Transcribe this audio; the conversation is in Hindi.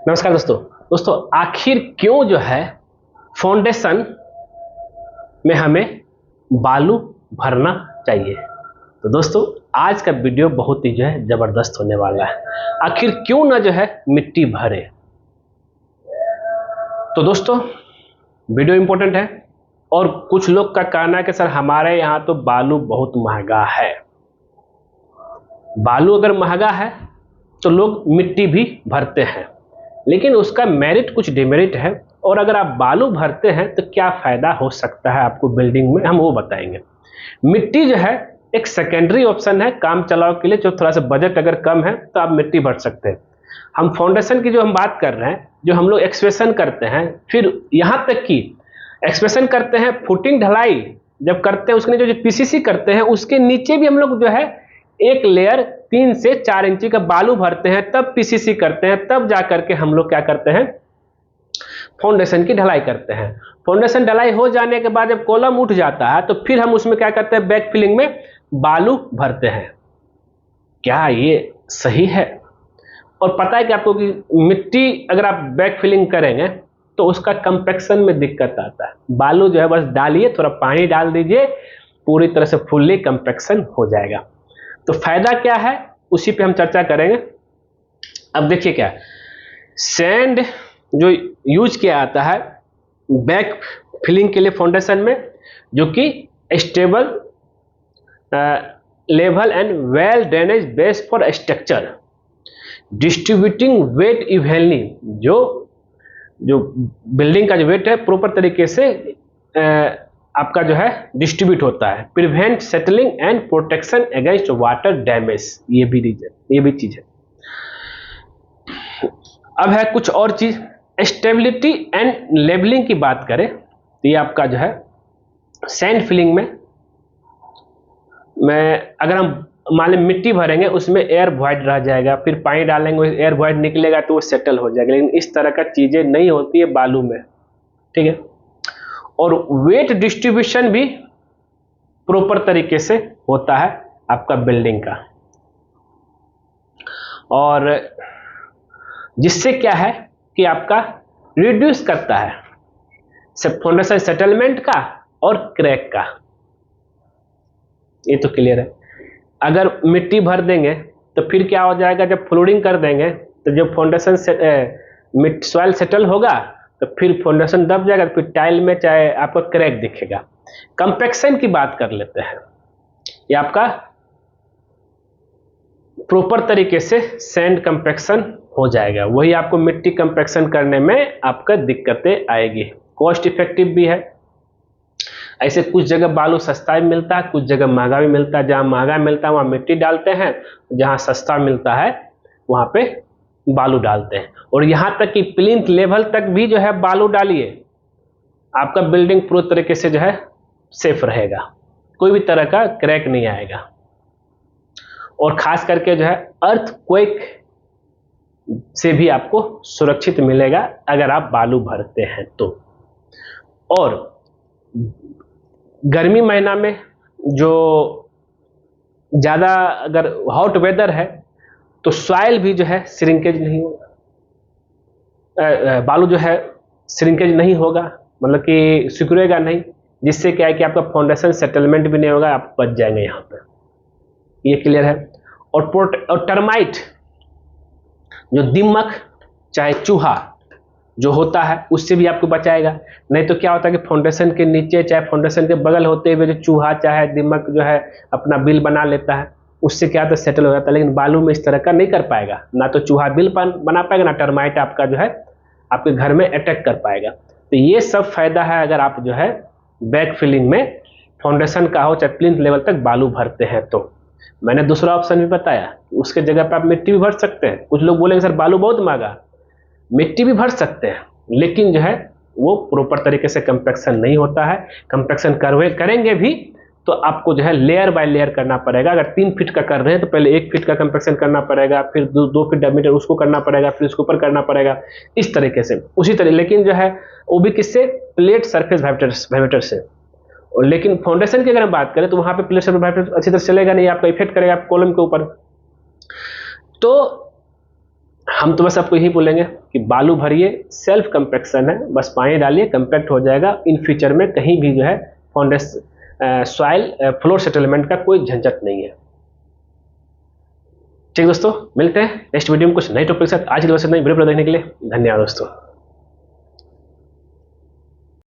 नमस्कार दोस्तों आखिर क्यों जो है फाउंडेशन में हमें बालू भरना चाहिए। तो दोस्तों आज का वीडियो बहुत ही जो है जबरदस्त होने वाला है। आखिर क्यों ना जो है मिट्टी भरे। तो दोस्तों वीडियो इंपॉर्टेंट है और कुछ लोग का कहना है कि सर हमारे यहाँ तो बालू बहुत महंगा है। बालू अगर महंगा है तो लोग मिट्टी भी भरते हैं, लेकिन उसका मेरिट कुछ डिमेरिट है। और अगर आप बालू भरते हैं तो क्या फायदा हो सकता है आपको बिल्डिंग में, हम वो बताएंगे। मिट्टी जो है एक सेकेंडरी ऑप्शन है काम चलाओ के लिए, जो थोड़ा सा बजट अगर कम है तो आप मिट्टी भर सकते हैं। हम फाउंडेशन की जो हम बात कर रहे हैं, जो हम लोग एक्सप्रेशन करते हैं, फिर यहाँ तक कि एक्सप्रेशन करते हैं, फुटिंग ढलाई जब करते हैं उसके जो पीसीसी करते हैं उसके नीचे भी हम लोग जो है एक लेयर 3 से 4 इंची का बालू भरते हैं, तब पीसीसी करते हैं, तब जाकर के हम लोग क्या करते हैं फाउंडेशन की ढलाई करते हैं। फाउंडेशन ढलाई हो जाने के बाद जब कॉलम उठ जाता है तो फिर हम उसमें क्या करते हैं बैक फिलिंग में बालू भरते हैं। क्या ये सही है? और पता है कि आपको कि मिट्टी अगर आप बैक फिलिंग करेंगे तो उसका कंपैक्शन में दिक्कत आता है। बालू जो है बस डालिए, थोड़ा पानी डाल दीजिए, पूरी तरह से फुल्ली कंपैक्शन हो जाएगा। तो फायदा क्या है उसी पे हम चर्चा करेंगे। अब देखिए क्या सैंड जो यूज किया जाता है बैक फिलिंग के लिए फाउंडेशन में, जो कि stable level and well drainage base for structure distributing weight evenly, जो बिल्डिंग का जो वेट है प्रॉपर तरीके से आपका जो है डिस्ट्रीब्यूट होता है। Prevent settling and protection against water damage, ये भी चीज है। अब है कुछ और चीज, स्टेबिलिटी एंड लेवलिंग की बात करें तो ये आपका जो है सैंड फिलिंग में अगर हम मान लें मिट्टी भरेंगे उसमें एयर वॉइड रह जाएगा, फिर पानी डालेंगे एयर वॉइड निकलेगा तो वो सेटल हो जाएगा, लेकिन इस तरह का चीजें नहीं होती है बालू में, ठीक है। और वेट डिस्ट्रीब्यूशन भी प्रॉपर तरीके से होता है आपका बिल्डिंग का, और जिससे क्या है कि आपका रिड्यूस करता है फाउंडेशन सेटलमेंट का और क्रैक का। ये तो क्लियर है। अगर मिट्टी भर देंगे तो फिर क्या हो जाएगा, जब फ्लोरिंग कर देंगे तो जब फाउंडेशन सॉइल सेटल होगा तो फिर फाउंडेशन दब जाएगा, फिर टाइल में चाहे आपको क्रैक दिखेगा। कंपैक्शन की बात कर लेते हैं, ये आपका प्रॉपर तरीके से सैंड कंपैक्शन हो जाएगा, वही आपको मिट्टी कंपैक्शन करने में आपका दिक्कतें आएगी। कॉस्ट इफेक्टिव भी है। ऐसे कुछ जगह बालू सस्ता भी मिलता है, कुछ जगह महंगा भी मिलता है। जहाँ महंगा मिलता है वहाँ मिट्टी डालते हैं, जहाँ सस्ता मिलता है वहाँ पे बालू डालते हैं। और यहाँ तक कि प्लिंथ लेवल तक भी जो है बालू डालिए, आपका बिल्डिंग पूरी तरीके से जो है सेफ रहेगा, कोई भी तरह का क्रैक नहीं आएगा। और खास करके जो है अर्थक्वेक से भी आपको सुरक्षित मिलेगा अगर आप बालू भरते हैं तो। और गर्मी महीना में जो ज़्यादा अगर हॉट वेदर है तो सॉइल भी जो है श्रिंकेज नहीं होगा, बालू जो है श्रिंकेज नहीं होगा, मतलब कि सिकुड़ेगा नहीं, जिससे क्या है कि आपका फाउंडेशन सेटलमेंट भी नहीं होगा, आप बच जाएंगे यहाँ पर। ये क्लियर है। और टर्माइट जो दीमक चाहे चूहा जो होता है उससे भी आपको बचाएगा। नहीं तो क्या होता है कि फाउंडेशन के नीचे चाहे फाउंडेशन के बगल होते हुए जो चूहा चाहे दीमक जो है अपना बिल बना लेता है, उससे क्या होता है सेटल हो जाता है। लेकिन बालू में इस तरह का नहीं कर पाएगा, ना तो चूहा बिल बना पाएगा, ना टर्माइट आपका जो है आपके घर में अटैक कर पाएगा। तो ये सब फायदा है अगर आप जो है बैक फिलिंग में फाउंडेशन का हो चाहे प्लिंथ लेवल तक बालू भरते हैं तो। मैंने दूसरा ऑप्शन भी बताया, उसके जगह पर आप मिट्टी भी भर सकते हैं। कुछ लोग बोलेंगे सर बालू बहुत महंगा, मिट्टी भी भर सकते हैं, लेकिन जो है वो प्रॉपर तरीके से कंपैक्शन नहीं होता है। कंपैक्शन करेंगे भी तो आपको जो है लेयर बाय लेयर करना पड़ेगा। अगर 3 फीट का कर रहे हैं तो पहले 1 फीट का कंपैक्शन करना पड़ेगा, फिर 2 फीट डायमीटर उसको करना पड़ेगा, फिर उसके ऊपर करना पड़ेगा, इस तरीके से उसी तरह। लेकिन जो है वो भी किससे, प्लेट सरफेस वाइब्रेटर से। और लेकिन फाउंडेशन की अगर हम बात करें तो वहां पे प्लेट सरफेस वाइब्रेटर अच्छी तरह चलेगा नहीं, आपका इफेक्ट करेगा कॉलम के ऊपर। तो हम तो बस आपको यही बोलेंगे कि बालू भरिए, सेल्फ कंपैक्शन है, बस पानी डालिए, कंपैक्ट हो जाएगा। इन फ्यूचर में कहीं भी जो है फाउंडेशन सॉइल फ्लोर सेटलमेंट का कोई झंझट नहीं है। ठीक दोस्तों, मिलते हैं नेक्स्ट वीडियो में कुछ नए टॉपिक के साथ। आज की वीडियो देखने के लिए धन्यवाद दोस्तों।